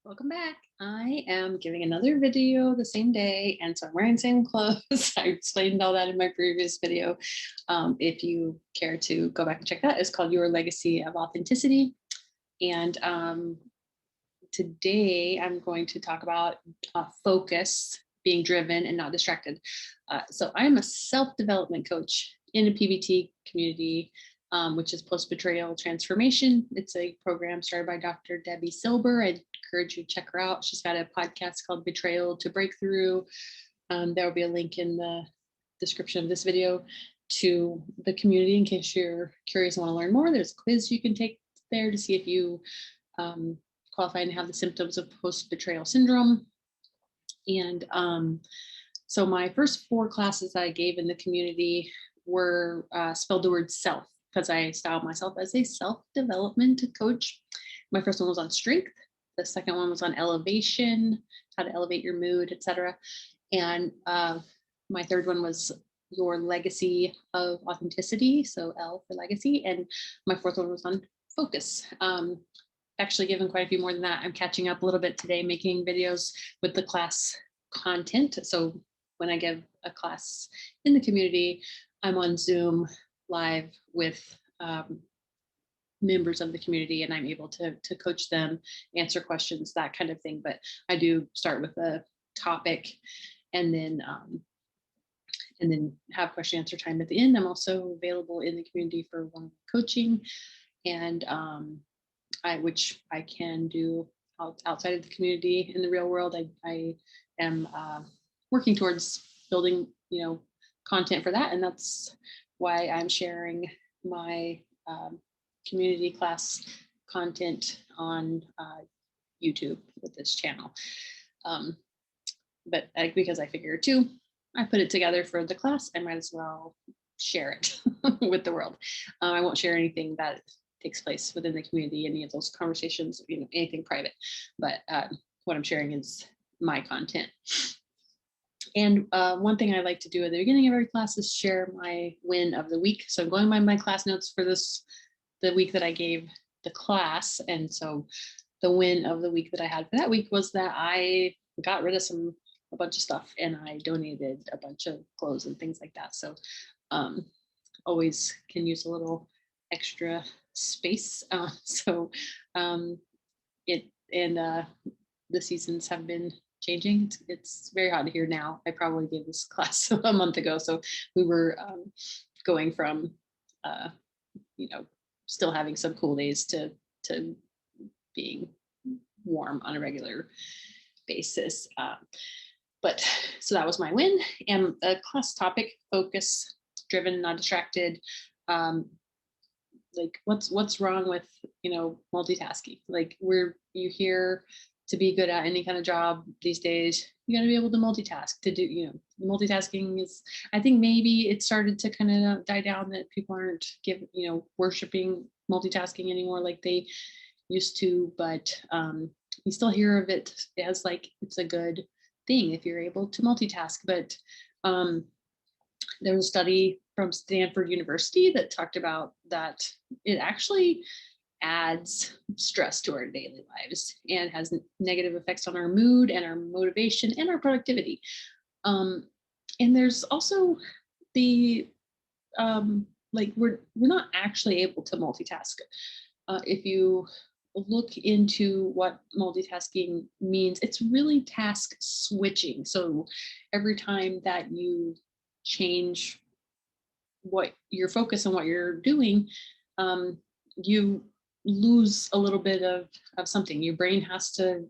Welcome back. I am giving another video the same day, and so I'm wearing the same clothes. I explained all that in my previous video. If you care to go back and check that, it's called Your Legacy of Authenticity. And today I'm going to talk about focus, being driven and not distracted. So I'm a self-development coach in a PBT community, which is post-betrayal transformation. It's a program started by Dr. Debbie Silber. I encourage you to check her out. She's got a podcast called Betrayal to Breakthrough. There will be a link in the description of this video to the community in case you're curious and want to learn more. There's a quiz you can take there to see if you qualify and have the symptoms of post-betrayal syndrome. And so my first 4 classes I gave in the community were spelled the word self, because I styled myself as a self-development coach. My first one was on strength. The second one was on elevation, how to elevate your mood, etc. And my third one was your legacy of authenticity, so L for legacy. And my fourth one was on focus. Actually given quite a few more than that. I'm catching up a little bit today, making videos with the class content. So when I give a class in the community, I'm on Zoom live with members of the community, and I'm able to coach them, answer questions, that kind of thing. But I do start with a topic and then have question answer time at the end. I'm also available in the community for one coaching, and which I can do outside of the community in the real world. I am working towards building, content for that, and that's why I'm sharing my community class content on YouTube with this channel. But because I figure too, I put it together for the class, I might as well share it with the world. I won't share anything that takes place within the community, any of those conversations, anything private, but what I'm sharing is my content. And one thing I like to do at the beginning of every class is share my win of the week. So I'm going by my class notes for the week that I gave the class. And so the win of the week that I had for that week was that I got rid of a bunch of stuff, and I donated a bunch of clothes and things like that. So always can use a little extra space. The seasons have been changing. It's very hot here now. I probably gave this class a month ago. So we were going from, still having some cool days to being warm on a regular basis. But so that was my win. And the class topic: focus, driven, not distracted. Like what's wrong with, multitasking? Like you hear to be good at any kind of job these days, you got to be able to multitask to do, multitasking is, I think maybe it started to kind of die down, that people aren't worshiping multitasking anymore like they used to, but you still hear of it as like it's a good thing if you're able to multitask. But there was a study from Stanford University that talked about that it actually adds stress to our daily lives and has negative effects on our mood and our motivation and our productivity. And there's also the we're not actually able to multitask. If you look into what multitasking means, it's really task switching. So every time that you change what your focus on what you're doing, you lose a little bit of something. Your brain has to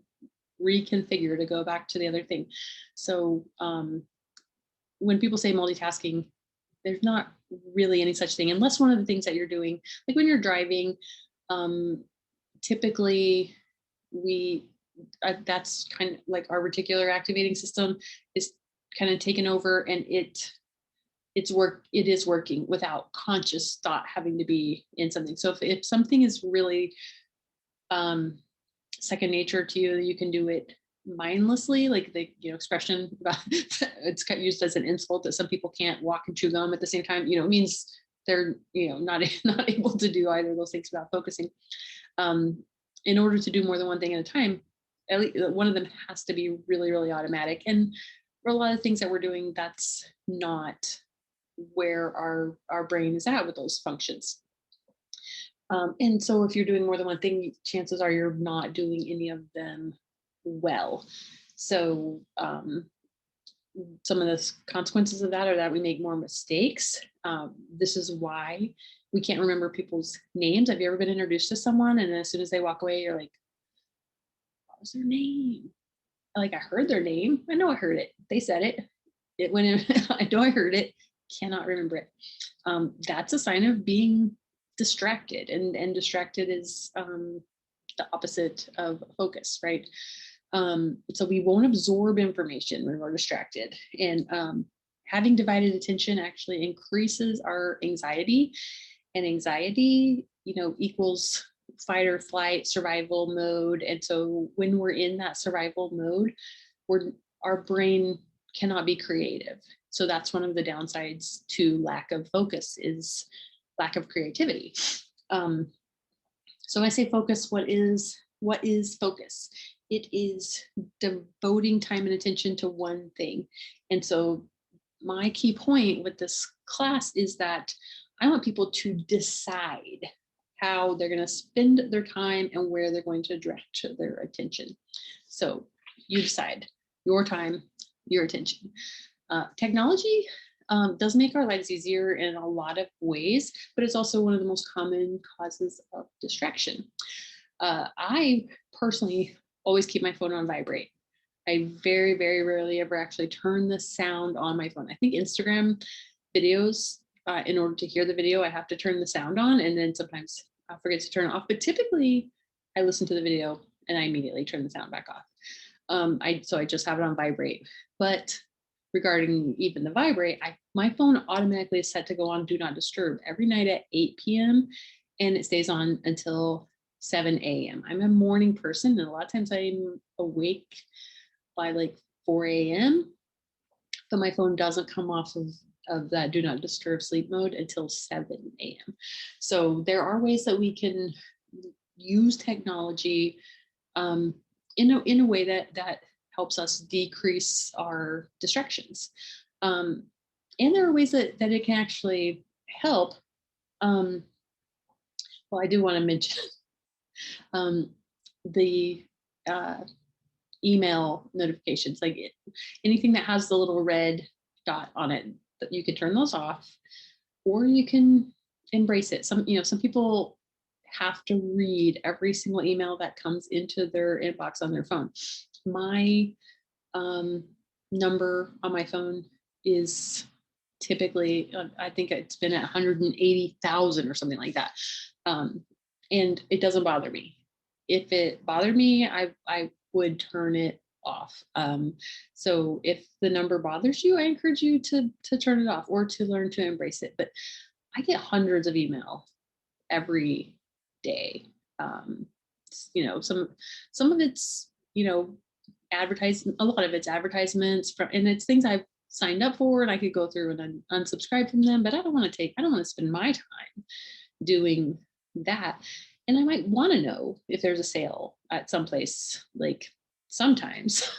reconfigure to go back to the other thing. So when people say multitasking, there's not really any such thing, unless one of the things that you're doing, like when you're driving, typically that's kind of like our reticular activating system is kind of taken over, and it is working without conscious thought having to be in something. So if something is really second nature to you, you can do it mindlessly, like the expression about it's used as an insult that some people can't walk and chew gum at the same time. It means they're not able to do either of those things without focusing. In order to do more than one thing at a time, at least one of them has to be really, really automatic. And for a lot of things that we're doing, that's not where our brain is at with those functions. And so if you're doing more than one thing, chances are you're not doing any of them well. So some of the consequences of that are that we make more mistakes. This is why we can't remember people's names. Have you ever been introduced to someone and as soon as they walk away, you're like, what was their name? Like, I heard their name. I know I heard it. They said it. It went in. I know I heard it. Cannot remember it. That's a sign of being distracted, and distracted is the opposite of focus, right? So we won't absorb information when we're distracted, and having divided attention actually increases our anxiety, and anxiety, equals fight or flight survival mode. And so when we're in that survival mode, our brain cannot be creative. So that's one of the downsides to lack of focus, is lack of creativity. So I say focus. What is focus? It is devoting time and attention to one thing. And so my key point with this class is that I want people to decide how they're going to spend their time and where they're going to direct their attention. So you decide your time, your attention. Technology does make our lives easier in a lot of ways, but it's also one of the most common causes of distraction. I personally always keep my phone on vibrate. I very, very rarely ever actually turn the sound on my phone. I think Instagram videos, in order to hear the video, I have to turn the sound on, and then sometimes I'll forget to turn it off. But typically, I listen to the video and I immediately turn the sound back off. So I just have it on vibrate. But regarding even the vibrate, my phone automatically is set to go on do not disturb every night at 8 p.m. and it stays on until 7 a.m. I'm a morning person, and a lot of times I'm awake by like 4 a.m. but my phone doesn't come off of that do not disturb sleep mode until 7 a.m. So there are ways that we can use technology in a way that helps us decrease our distractions. And there are ways that it can actually help. Well, I do want to mention the email notifications, like anything that has the little red dot on it, that you can turn those off, or you can embrace it. Some people have to read every single email that comes into their inbox on their phone. My number on my phone is typically, I think it's been at 180,000 or something like that. And it doesn't bother me. If it bothered me, I would turn it off. So if the number bothers you, I encourage you to turn it off or to learn to embrace it. But I get hundreds of email every day. Some of it's, advertising, a lot of it's advertisements and it's things I've signed up for, and I could go through and unsubscribe from them, but I don't want to spend my time doing that. And I might want to know if there's a sale at some place. Like, sometimes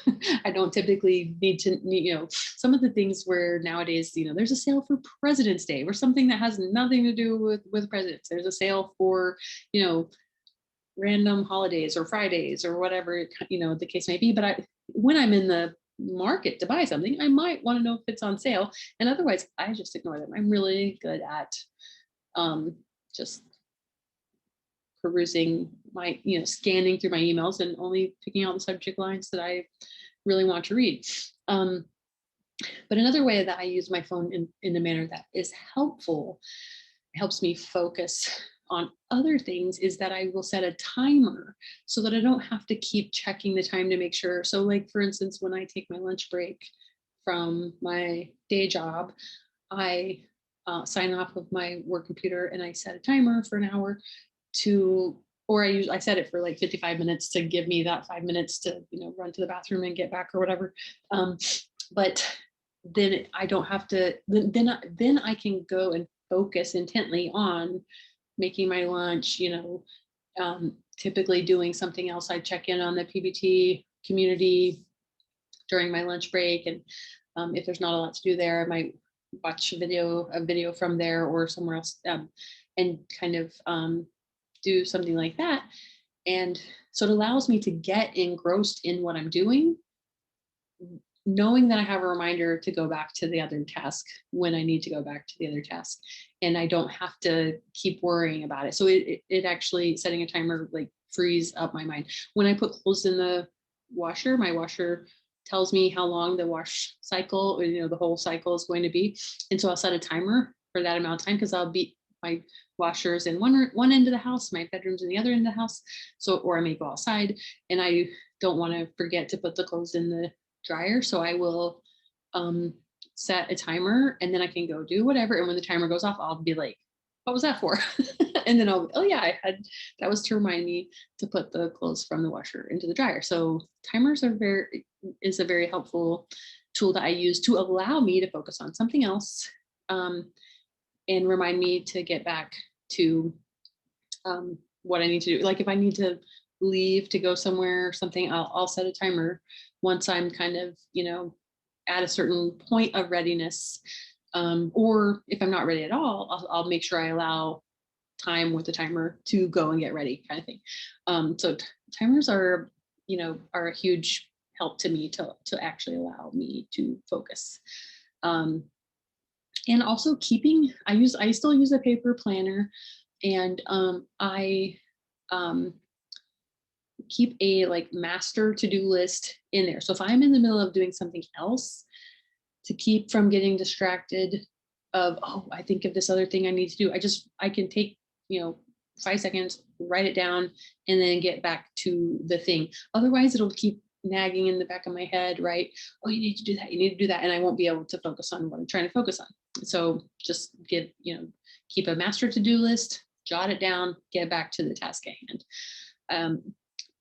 I don't typically need to, some of the things where nowadays, there's a sale for President's Day or something that has nothing to do with presidents. There's a sale for, random holidays or Fridays or whatever, the case may be. But when I'm in the market to buy something, I might want to know if it's on sale. And otherwise, I just ignore them. I'm really good at just perusing my, scanning through my emails and only picking out the subject lines that I really want to read. But another way that I use my phone in a manner that is helpful, helps me focus on other things, is that I will set a timer so that I don't have to keep checking the time to make sure. So like, for instance, when I take my lunch break from my day job, I sign off of my work computer and I set a timer for an hour I set it for like 55 minutes to give me that 5 minutes to, run to the bathroom and get back or whatever. But then I don't have to, then I can go and focus intently on making my lunch, Typically doing something else. I check in on the PBT community during my lunch break. And if there's not a lot to do there, I might watch a video from there or somewhere else, and kind of do something like that. And so it allows me to get engrossed in what I'm doing, knowing that I have a reminder to go back to the other task when I need to go back to the other task. And I don't have to keep worrying about it. So it actually, setting a timer like frees up my mind. When I put clothes in the washer, my washer tells me how long the wash cycle, or, the whole cycle is going to be. And so I'll set a timer for that amount of time, because I'll be, my washers in one end of the house, my bedroom's in the other end of the house. So, or I may go outside, and I don't want to forget to put the clothes in the dryer. So I will set a timer, and then I can go do whatever. And when the timer goes off, I'll be like, what was that for? And then oh yeah, that was to remind me to put the clothes from the washer into the dryer. So timers is a very helpful tool that I use to allow me to focus on something else, and remind me to get back to what I need to do. Like if I need to leave to go somewhere or something, I'll set a timer once I'm kind of, at a certain point of readiness. Or if I'm not ready at all, I'll make sure I allow time with the timer to go and get ready, kind of thing. So timers are a huge help to me to actually allow me to focus. And also I still use a paper planner, and I keep a like master to-do list in there. So if I'm in the middle of doing something else, to keep from getting distracted of, oh, I think of this other thing I need to do, I can take 5 seconds, write it down, and then get back to the thing. Otherwise it'll keep nagging in the back of my head, right? Oh, you need to do that, you need to do that, and I won't be able to focus on what I'm trying to focus on. So just keep a master to-do list, jot it down, get back to the task at hand.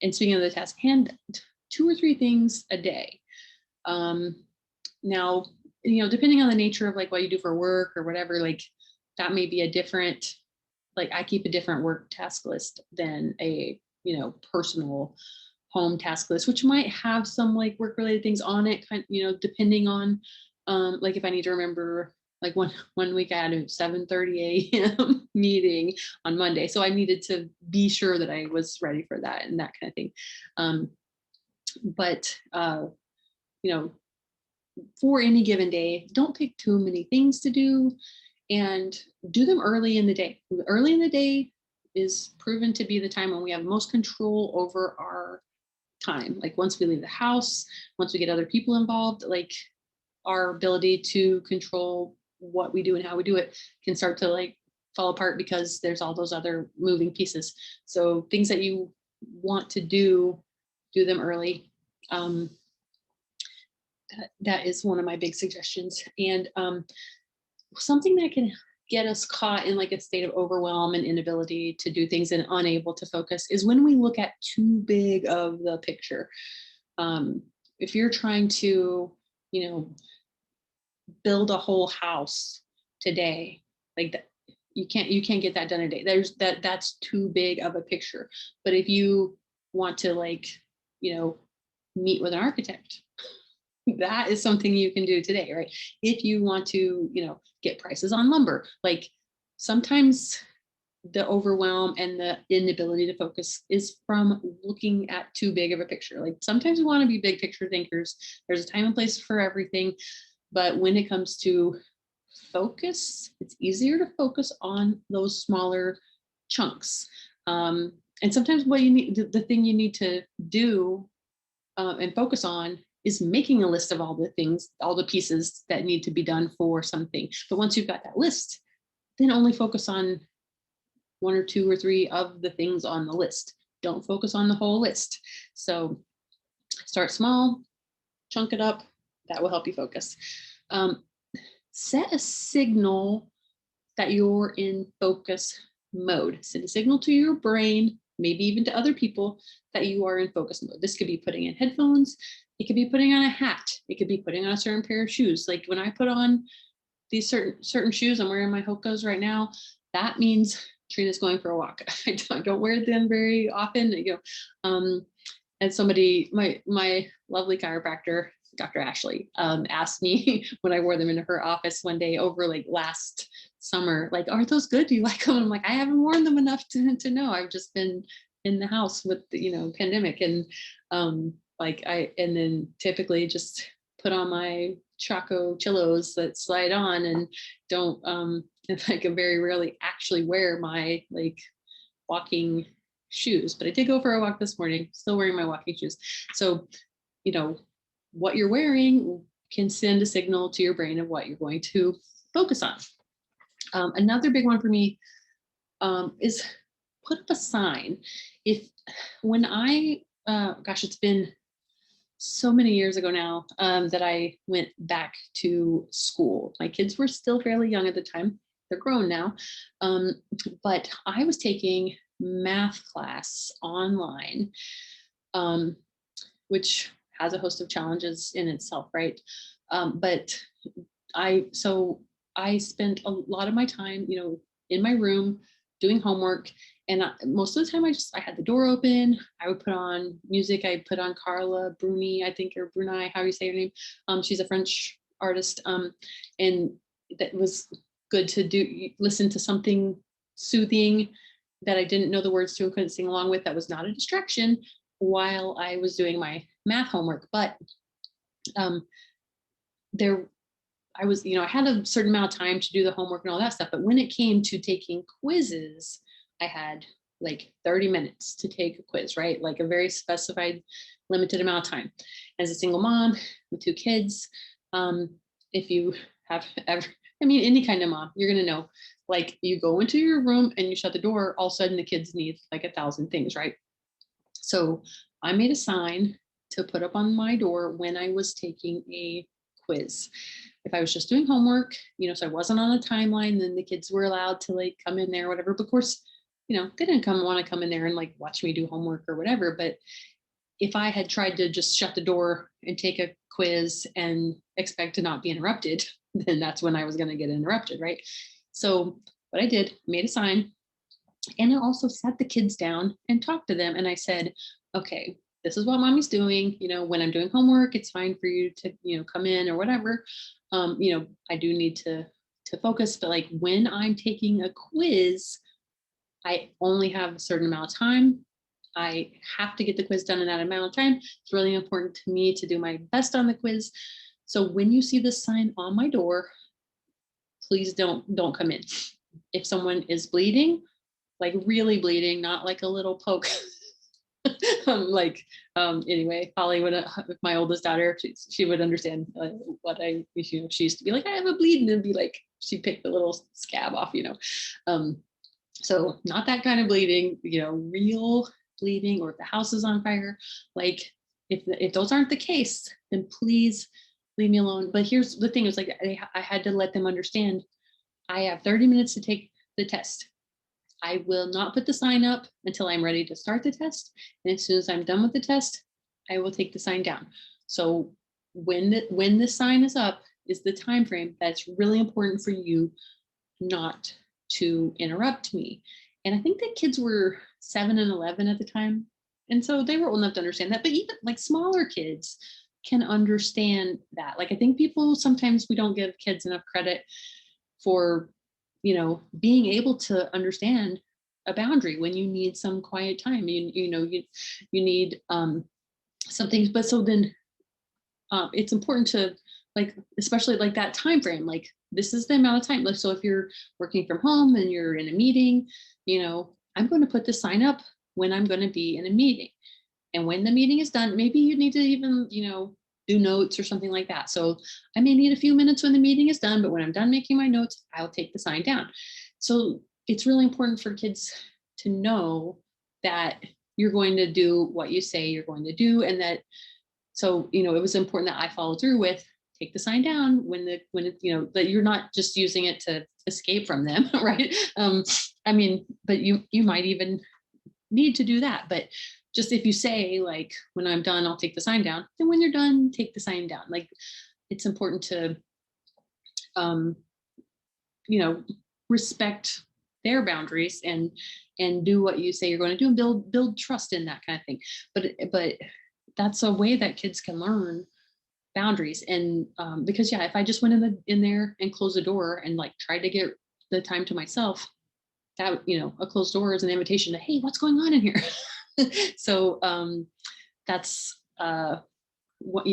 And speaking of the task at hand, 2 or 3 things a day. Now, depending on the nature of like what you do for work or whatever, like that may be a different, like I keep a different work task list than a, personal home task list, which might have some like work related things on it, depending on, like if I need to remember, like one week I had a 7:30 a.m. meeting on Monday. So I needed to be sure that I was ready for that and that kind of thing. But for any given day, don't pick too many things to do, and do them early in the day. Early in the day is proven to be the time when we have most control over our time. Like once we leave the house, once we get other people involved, like our ability to control what we do and how we do it can start to like fall apart, because there's all those other moving pieces. So things that you want to do them early. That is one of my big suggestions. And something that can get us caught in like a state of overwhelm and inability to do things and unable to focus is when we look at too big of the picture. If you're trying to, build a whole house today, like that, you can't get that done in a day. That's too big of a picture. But if you want to like, meet with an architect, that is something you can do today, right? If you want to, get prices on lumber, like sometimes the overwhelm and the inability to focus is from looking at too big of a picture. Like sometimes we want to be big picture thinkers. There's a time and place for everything. But when it comes to focus, it's easier to focus on those smaller chunks. And sometimes what you need, the thing you need to do and focus on is making a list of all the things, all the pieces that need to be done for something. But once you've got that list, then only focus on 1 or 2 or 3 of the things on the list. Don't focus on the whole list. So start small, chunk it up. That will help you focus. Set a signal that you're in focus mode. Send a signal to your brain, maybe even to other people, that you are in focus mode. This could be putting in headphones. It could be putting on a hat. It could be putting on a certain pair of shoes. Like when I put on these certain shoes, I'm wearing my Hoka's right now. That means Trina's going for a walk. I don't wear them very often, and somebody, my lovely chiropractor, Dr. Ashley, asked me when I wore them into her office one day over like last summer, like, are those good? Do you like them? And I'm like, I haven't worn them enough to know. I've just been in the house with the, pandemic. And and then typically just put on my Chaco Chillos that slide on and don't, and like I very rarely actually wear my like walking shoes, but I did go for a walk this morning, still wearing my walking shoes. So, what you're wearing can send a signal to your brain of what you're going to focus on. Another big one for me is put up a sign. When I, it's been so many years ago now that I went back to school. My kids were still fairly young at the time. They're grown now. But I was taking math class online, which has a host of challenges in itself, right? But I spent a lot of my time, in my room doing homework. And most of the time I had the door open. I would put on music. I put on Carla Bruni, I think, or Bruni, how you say her name. She's a French artist. And that was good to listen to something soothing that I didn't know the words to and couldn't sing along with. That was not a distraction while I was doing my math homework. But I had a certain amount of time to do the homework and all that stuff. But when it came to taking quizzes, I had like 30 minutes to take a quiz, right? Like a very specified, limited amount of time. As a single mom with 2 kids, if you have ever, any kind of mom, you're going to know, like you go into your room and you shut the door, all of a sudden the kids need like 1,000 things, right? So I made a sign to put up on my door when I was taking a quiz. If I was just doing homework, so I wasn't on a timeline, then the kids were allowed to like come in there or whatever. But of course, they didn't want to come in there and like watch me do homework or whatever. But if I had tried to just shut the door and take a quiz and expect to not be interrupted, then that's when I was going to get interrupted, right? So what I did, made a sign, and I also sat the kids down and talked to them. And I said, okay, this is what mommy's doing. When I'm doing homework, it's fine for you to, come in or whatever. I do need to focus, but like when I'm taking a quiz, I only have a certain amount of time. I have to get the quiz done in that amount of time. It's really important to me to do my best on the quiz. So when you see this sign on my door, please don't come in. If someone is bleeding, like really bleeding, not like a little poke. Anyway, Holly would, my oldest daughter, she would understand what she used to be like, I have a bleed, and then be like, she picked the little scab off, so not that kind of bleeding, real bleeding, or if the house is on fire, like if those aren't the case, then please leave me alone. But here's the thing, is like, I had to let them understand, I have 30 minutes to take the test. I will not put the sign up until I'm ready to start the test. And as soon as I'm done with the test, I will take the sign down. So when the sign is up is the time frame that's really important for you not to interrupt me. And I think the kids were 7 and 11 at the time. And so they were old enough to understand that. But even like smaller kids can understand that. Like I think sometimes we don't give kids enough credit for being able to understand a boundary when you need some quiet time. You need some things, but so then it's important to, like, especially like that time frame, like this is the amount of time. Like, so if you're working from home and you're in a meeting, I'm going to put the sign up when I'm going to be in a meeting. And when the meeting is done, maybe you need to even, do notes or something like that. So I may need a few minutes when the meeting is done, but when I'm done making my notes, I'll take the sign down. So it's really important for kids to know that you're going to do what you say you're going to do. And that, so, it was important that I follow through with take the sign down when that you're not just using it to escape from them, right? But you might even need to do that. But just if you say like, when I'm done, I'll take the sign down. And when you're done, take the sign down. Like it's important to, respect their boundaries and do what you say you're going to do, and build trust in that kind of thing. But that's a way that kids can learn boundaries. And because if I just went in there and closed the door and like tried to get the time to myself, that, a closed door is an invitation to, hey, what's going on in here? So that's what,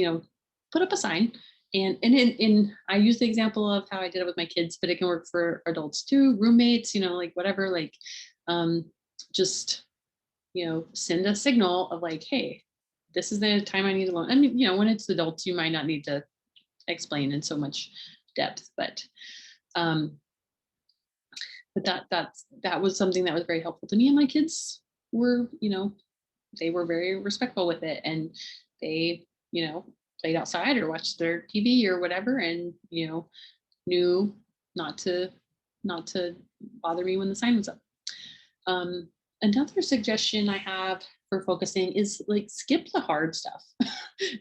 put up a sign. And I use the example of how I did it with my kids, but it can work for adults too, roommates, like whatever, like just, send a signal of like, hey, this is the time I need alone. I mean, when it's adults, you might not need to explain in so much depth, but that was something that was very helpful to me. And my kids were, they were very respectful with it, and they, played outside or watched their TV or whatever, and, knew not to bother me when the sign was up. Another suggestion I have for focusing is like skip the hard stuff.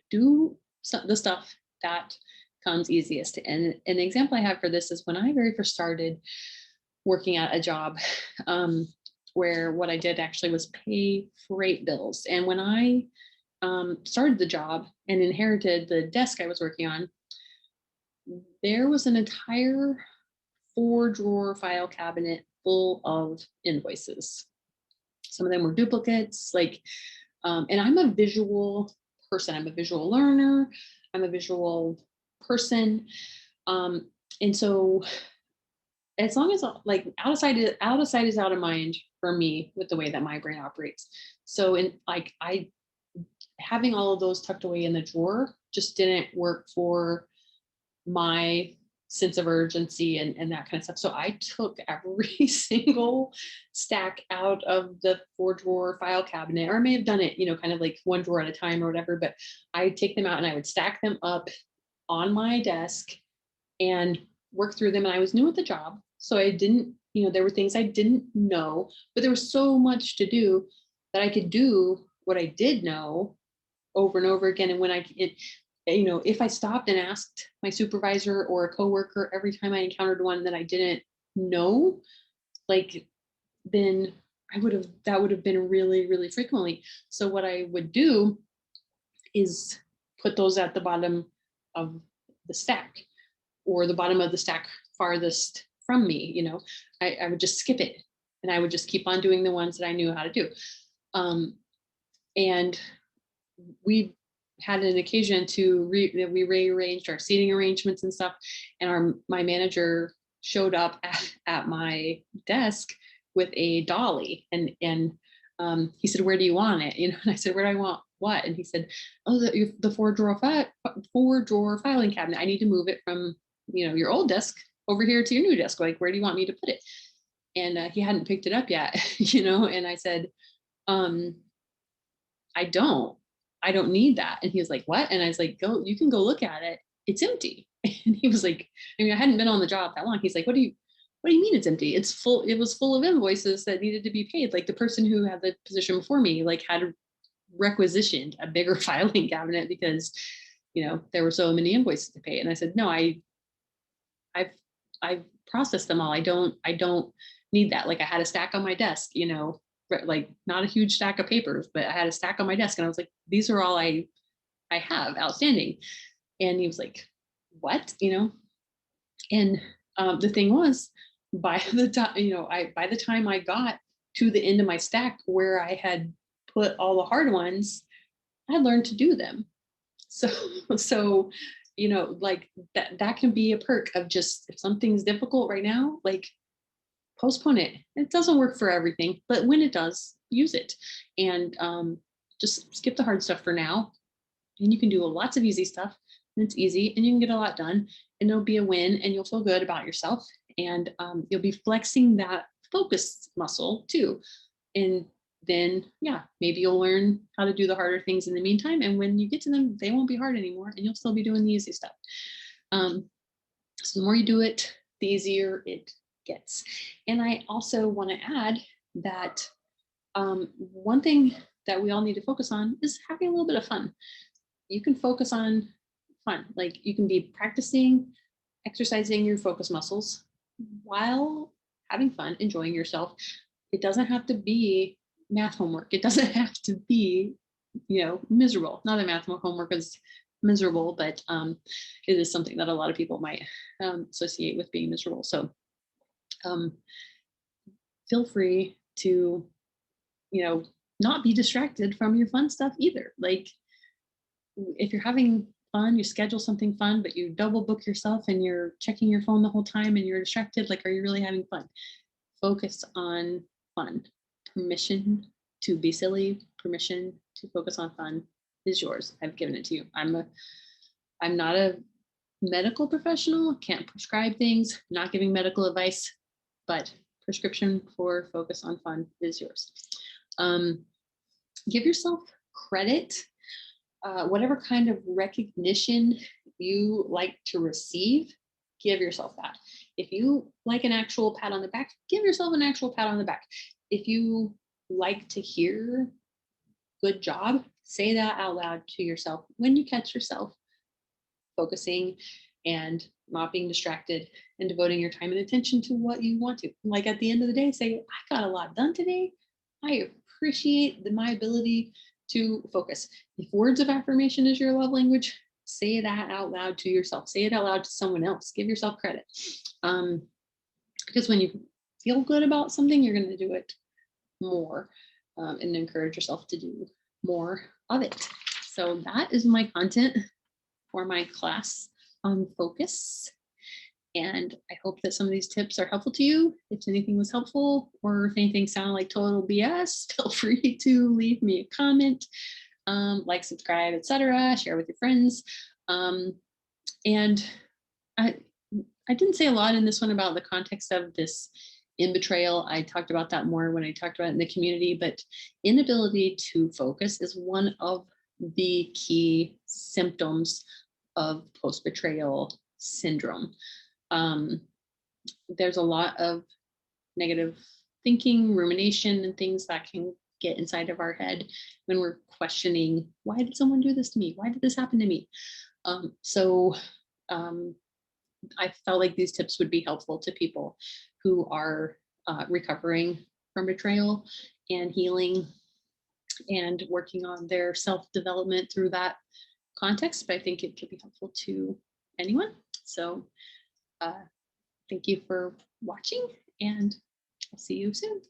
Do the stuff that comes easiest. And an example I have for this is when I very first started working at a job, where what I did actually was pay freight bills. And when I started the job and inherited the desk I was working on, there was an entire 4-drawer file cabinet full of invoices. Some of them were duplicates, and I'm a visual person. I'm a visual learner. I'm a visual person. And so as long as like out of sight is out of mind for me with the way that my brain operates. So having all of those tucked away in the drawer just didn't work for my sense of urgency and that kind of stuff. So I took every single stack out of the 4-drawer file cabinet, or I may have done it, kind of like one drawer at a time or whatever, but I'd take them out and I would stack them up on my desk and work through them. And I was new at the job, so I didn't, there were things I didn't know, but there was so much to do that I could do what I did know over and over again. And when if I stopped and asked my supervisor or a coworker every time I encountered one that I didn't know, then that would have been really, really frequently. So what I would do is put those at the bottom of the stack, or the bottom of the stack farthest from me. I would just skip it, and I would just keep on doing the ones that I knew how to do. And we had an occasion to we rearranged our seating arrangements and stuff, and my manager showed up at my desk with a dolly, and he said, "Where do you want it?" And I said, "Where do I want what?" And he said, "Oh, the 4-drawer filing cabinet. I need to move it from your old desk over here to your new desk. Like, where do you want me to put it?" And he hadn't picked it up yet, And I said, I don't need that. And he was like, "What?" And I was like, you can go look at it. It's empty." And he was like, I hadn't been on the job that long. He's like, what do you mean it's empty? It's full. It was full of invoices that needed to be paid. Like, the person who had the position before me, had requisitioned a bigger filing cabinet because, there were so many invoices to pay. And I said, "No, I've processed them all. I don't need that." Like, I had a stack on my desk, like not a huge stack of papers, but I had a stack on my desk, and I was like, "These are all I have outstanding." And he was like, "What?" And the thing was, by the time I got to the end of my stack where I had put all the hard ones, I learned to do them. So that can be a perk of just, if something's difficult right now, postpone it. It doesn't work for everything, but when it does, use it. And just skip the hard stuff for now. And you can do lots of easy stuff, and it's easy, and you can get a lot done, and it'll be a win, and you'll feel good about yourself. And you'll be flexing that focus muscle too. And then, maybe you'll learn how to do the harder things in the meantime. And when you get to them, they won't be hard anymore, and you'll still be doing the easy stuff. So the more you do it, the easier it gets. And I also want to add that one thing that we all need to focus on is having a little bit of fun. You can focus on fun. Like, you can be practicing, exercising your focus muscles while having fun, enjoying yourself. It doesn't have to be math homework. It doesn't have to be, miserable. Not that math homework is miserable, but it is something that a lot of people might associate with being miserable. So um, feel free to, not be distracted from your fun stuff either. Like if you're having fun, you schedule something fun, but you double book yourself and you're checking your phone the whole time and you're distracted. Like, are you really having fun? Focus on fun. Permission to be silly, permission to focus on fun is yours. I've given it to you. I'm not a medical professional, can't prescribe things, not giving medical advice, but prescription for focus on fun is yours. Give yourself credit, whatever kind of recognition you like to receive, give yourself that. If you like an actual pat on the back, give yourself an actual pat on the back. If you like to hear good job, say that out loud to yourself when you catch yourself focusing and not being distracted and devoting your time and attention to what you want to. Like at the end of the day, say, I got a lot done today. I appreciate my ability to focus. If words of affirmation is your love language, say that out loud to yourself. Say it out loud to someone else. Give yourself credit. Because when you feel good about something, you're going to do it more and encourage yourself to do more of it. So that is my content for my class on focus. And I hope that some of these tips are helpful to you. If anything was helpful or if anything sounded like total BS, feel free to leave me a comment, like, subscribe, etc. Share with your friends. And I didn't say a lot in this one about the context of this in betrayal. I talked about that more when I talked about it in the community, but inability to focus is one of the key symptoms of post-betrayal syndrome. There's a lot of negative thinking, rumination, and things that can get inside of our head when we're questioning, why did someone do this to me? Why did this happen to me? I felt like these tips would be helpful to people who are recovering from betrayal and healing and working on their self-development through that context, but I think it could be helpful to anyone. So thank you for watching, and I'll see you soon.